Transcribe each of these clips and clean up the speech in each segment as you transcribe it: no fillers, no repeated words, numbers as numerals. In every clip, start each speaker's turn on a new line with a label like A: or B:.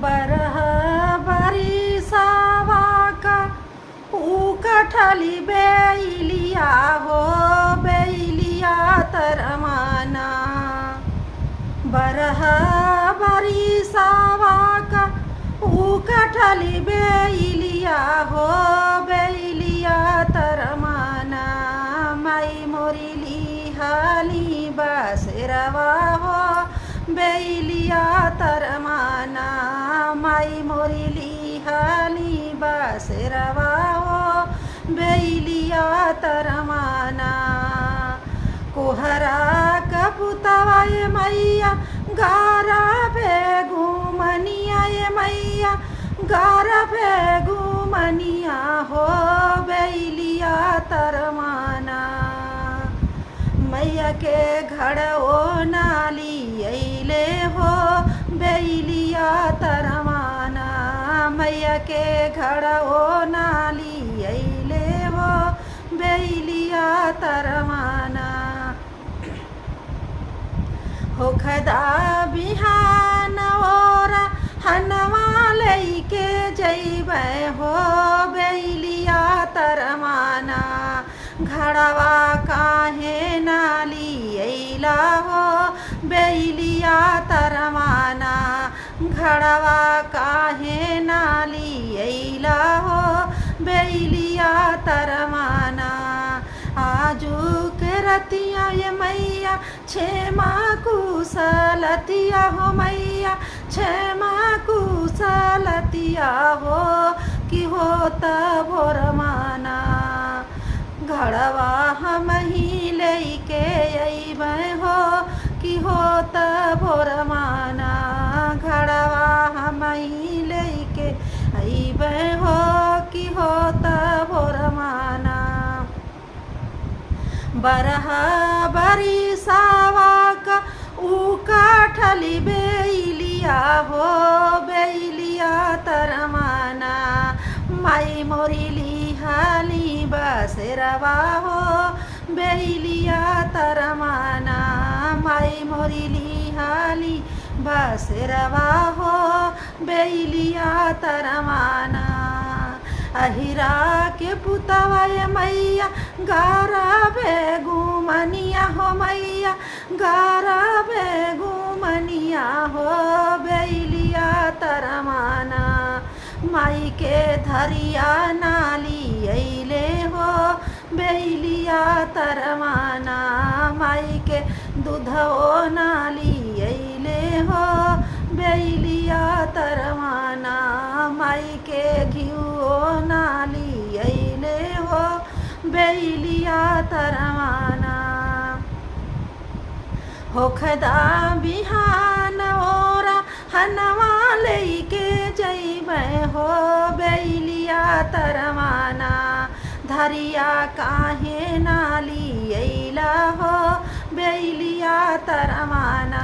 A: बरह बरिसावा का उकठली बेलिया हो बेलिया तरमाना। बरह बरिसावा का उकठली बेलिया हो बेलिया तरमाना। माई मोरिली हाली बसरवा हो बेलिया तरमाना। माई मोरिली हाली बसरवा हो बेलिया तरमाना। कोहरा कपुतवा ये मैया गारा पे घूमनिया ये मैया गारा पे घूमनिया हो बेलिया तरमाना। मैया के घड़ो नाली अइले हो बेलिया तरमाना। मैया के घड़ो नाली अइले हो बेलिया तरमाना। होखदा बिहान ओरा हनवा लइके जइबै हो बेलिया तरमाना। घड़वा काहे नाली अइला हो बेलिया तरमाना। घड़वा काहे नाली अइला हो बेलिया तरमाना। आजू के रतिया ये मैया छेमा कुशलतिया हो मैया छेमा कुशलतिया हो कि हो भोरमाना। घड़वा हम ही लेके अइबै हो कि हो भोरमाना। घड़वा हम ही लेके अइबै हो कि हो भोरमाना। बरह बरिसावा का उकठली बेलिया हो बेलिया तरमाना। माई मोरिली हाली बसरवा हो बेलिया तरमाना। माई मोरिली हाली बसरवा हो बेलिया तरमाना। अहिरा के पुतवा ये मैया गारा बे घूमनिया हो मैया गारा बे घूमनिया हो बेलिया तरमाना। माई के धरिया नाली अइले हो बेलिया तरमाना। माई के दूधो नाली अइले हो बेलिया तरमाना। माई के घिउओ नाली अइले हो बेलिया तरमाना। होखदा बिहान ओरा हनवा लइके जइबै हो बेलिया तरमाना। धरिया काहे नाली अइला हो बेलिया तरमाना।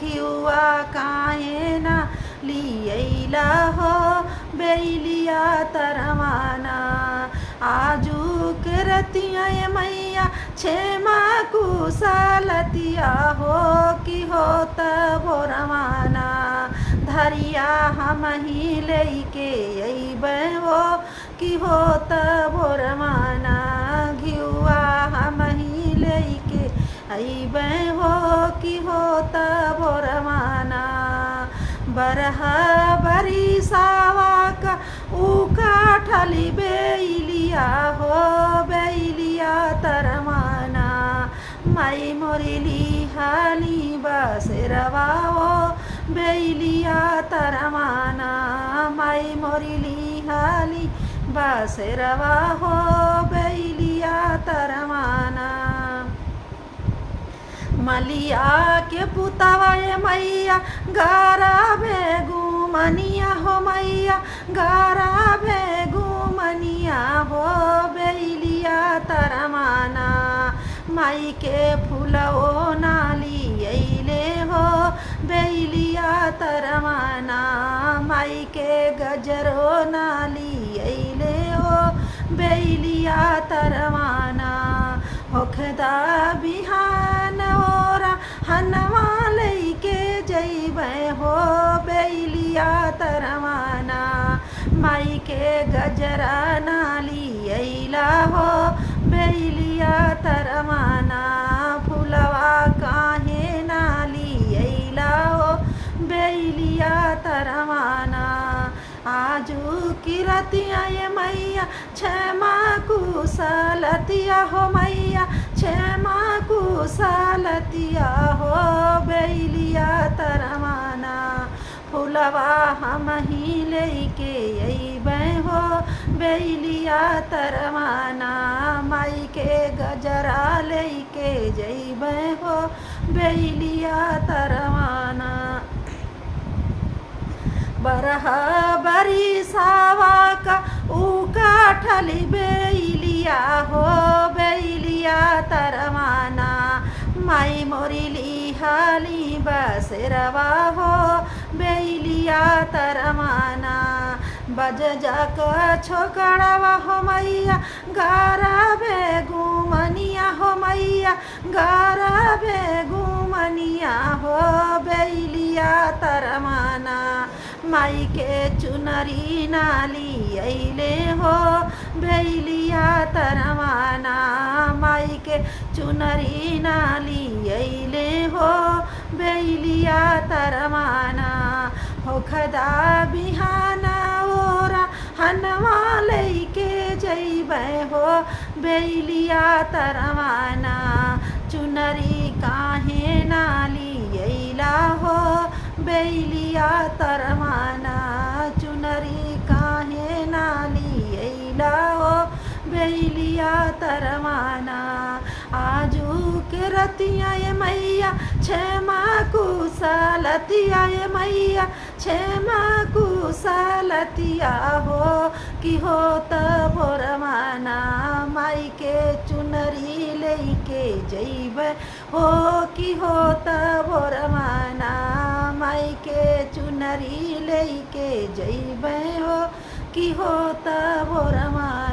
A: घिउआ काहे नाली अइला हो बेलिया तरमाना। आजू के रतिया ये मैया छेमा कुशलतिया हो कि हो भोरमाना। धरिया हम ही लेके अइबै हो कि हो भोरमाना। घिउआ हम ही लेके अइबै हो कि हो भोरमाना। बरह बरिसावा का उकठली बेलिया हो बेलिया तरमाना। माई मोरिली हाली बसरवा हो बेलिया तरमाना। माई मोरिली हाली बसरवा हो बेलिया तरमाना। मलिया के पुतवा ये मैया गारा बे घूमनिया हो मैया गारा बे घूमनिया हो बेलिया तरमाना। माई के फूलओ नाली अइले हो बेलिया तरमाना। माई के गजरो नाली अइले हो बेलिया तरमाना। होखदा बिहान ओरा हनवा लइके जइबै हो बेलिया माई के गजरा नाली अइला हो बेलिया तरमाना फुलवा काहे नाली अइला हो बेलिया तरमाना आजू की रतिया ये मैया क्षमा कुशलतिया हो मैया क्षमा कुशलतिया हो बेलिया तरमाना फुलवा हम ही लेके अइबै हो बेलिया तरमाना माई के गजरा लेके जइबै हो बेलिया तरमाना बरह बरिसावा का उका ठली बेलिया हो बेलिया तरमाना माई मोरी लिहाली बसेरवा हो बेलिया तरमाना बज जाक छोकड़वा हो मैया गारा बेगुमनिया हो मैया गारा बेगुमनिया हो बेलिया तरमाना माई के चुनरी नाली अइले हो बेलिया तरमाना माई के चुनरी नाली अइले हो बेलिया तरमाना होखदा बिहाना ओरा हनवा लैके जइबै हो बेलिया तरमाना चुनरी काहे नाली अइला हो बेलिया तरमाना चुनरी काहे नाली अइला हो बेलिया तरमाना आजू के रतिया ये मैया क्षमा कुशलतिया ये मैया क्षमा कुशलतिया हो कि हो त भोरमाना माई के चुनरी लेके जइबै हो कि हो त भोरमाना माई के चुनरी लेके जइबै हो कि हो त भोरमाना।